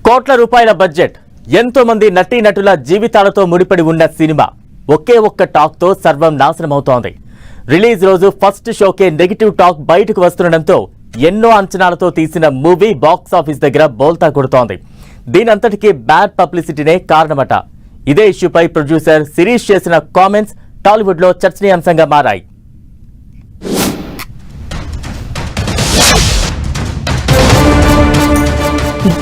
కోట్ల రూపాయల బడ్జెట్, ఎంతో మంది నటీనటుల జీవితాలతో ముడిపడి ఉన్న సినిమా ఒకే ఒక్క టాక్ తో సర్వం నాశనమవుతోంది. రిలీజ్ రోజు ఫస్ట్ షోకే నెగిటివ్ టాక్ బయటకు వస్తుండటంతో ఎన్నో అంచనాలతో తీసిన మూవీ బాక్స్ ఆఫీస్ దగ్గర బోల్తా కొడుతోంది. దీనంతటికీ బ్యాడ్ పబ్లిసిటీనే కారణమట. ఇదే ఇష్యూపై ప్రొడ్యూసర్ శిరీష్ చేసిన కామెంట్స్ టాలీవుడ్ లో చర్చనీయాంశంగా మారాయి.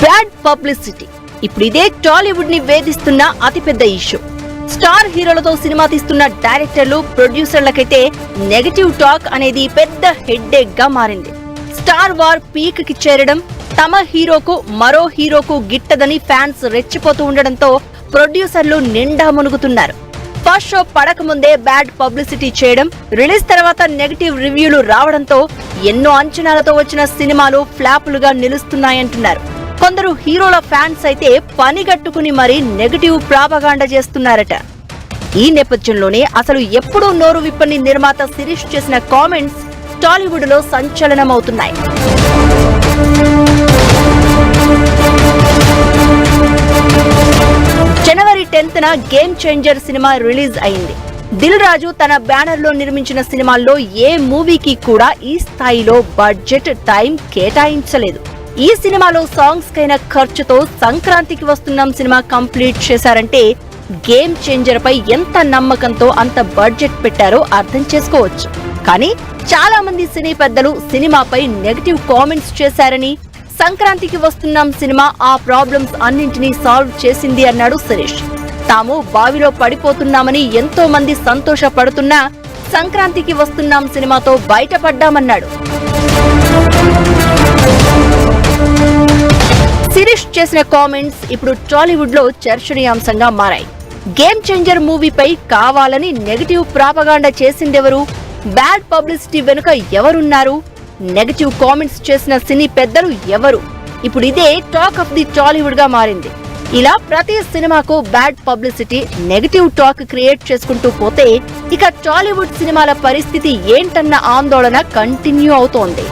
బ్యాడ్ పబ్లిసిటీ ఇప్పుడు ఇదే టాలీవుడ్ ని వేధిస్తున్న అతిపెద్ద ఇష్యూ. స్టార్ హీరోలతో సినిమా తీస్తున్న డైరెక్టర్లు, ప్రొడ్యూసర్లకైతే నెగటివ్ టాక్ అనేది పెద్ద హెడ్ఏక్ గా మారింది. స్టార్ వార్ పీక్ కి చేరడం, తమ హీరోకు మరో హీరోకు గిట్టదని ఫ్యాన్స్ రెచ్చిపోతూ ఉండడంతో ప్రొడ్యూసర్లు నిండా మునుగుతున్నారు. ఫస్ట్ షో పడక ముందే బ్యాడ్ పబ్లిసిటీ చేయడం, రిలీజ్ తర్వాత నెగటివ్ రివ్యూలు రావడంతో ఎన్నో అంచనాలతో వచ్చిన సినిమాలు ఫ్లాపులుగా నిలుస్తున్నాయంటున్నారు. కొందరు హీరోల ఫ్యాన్స్ అయితే పనిగట్టుకుని మరీ నెగటివ్ ప్రాపగాండా చేస్తున్నారట. ఈ నేపథ్యంలోనే అసలు ఎప్పుడూ నోరు విప్పని నిర్మాత శిరీష్ చేసిన కామెంట్స్ టాలీవుడ్ లో సంచలనమవుతున్నాయి. జనవరి 10న గేమ్ చేంజర్ సినిమా రిలీజ్ అయింది. దిల్ రాజు తన బ్యానర్ లో నిర్మించిన సినిమాల్లో ఏ మూవీకి కూడా ఈ స్థాయిలో బడ్జెట్, టైం కేటాయించలేదు. ఈ సినిమాలో సాంగ్స్ కైన ఖర్చుతో సంక్రాంతికి వస్తున్నాం సినిమా కంప్లీట్ చేశారంటే గేమ్ చేంజర్ పై ఎంత నమ్మకంతో అంత బడ్జెట్ పెట్టారో అర్థం చేసుకోవచ్చు. కానీ చాలా మంది సినీ పెద్దలు సినిమాపై నెగటివ్ కామెంట్స్ చేశారని, సంక్రాంతికి వస్తున్నాం సినిమా ఆ ప్రాబ్లమ్స్ అన్నింటినీ సాల్వ్ చేసింది అన్నాడు శిరీష్. తాము బావిలో పడిపోతున్నామని ఎంతో మంది సంతోషపడుతున్నా సంక్రాంతికి వస్తున్నాం సినిమాతో బయటపడ్డామన్నాడు. శిరీష్ చేసిన కామెంట్స్ ఇప్పుడు టాలీవుడ్ లో చర్చనీయాంశంగా మారాయి. గేమ్ చేంజర్ మూవీపై కావాలని నెగటివ్ ప్రాపగాండా చేసిందెవరు? బ్యాడ్ పబ్లిసిటీ వెనుక ఎవరున్నారు? నెగటివ్ కామెంట్స్ చేసిన సినీ పెద్దలు ఎవరు? ఇప్పుడు ఇదే టాక్ ఆఫ్ ది టాలీవుడ్ గా మారింది. ఇలా ప్రతి సినిమాకు bad publicity, negative talk create చేసుకుంటూ పోతే ఇక టాలీవుడ్ సినిమాల పరిస్థితి ఏంటన్న ఆందోళన కంటిన్యూ అవుతోంది.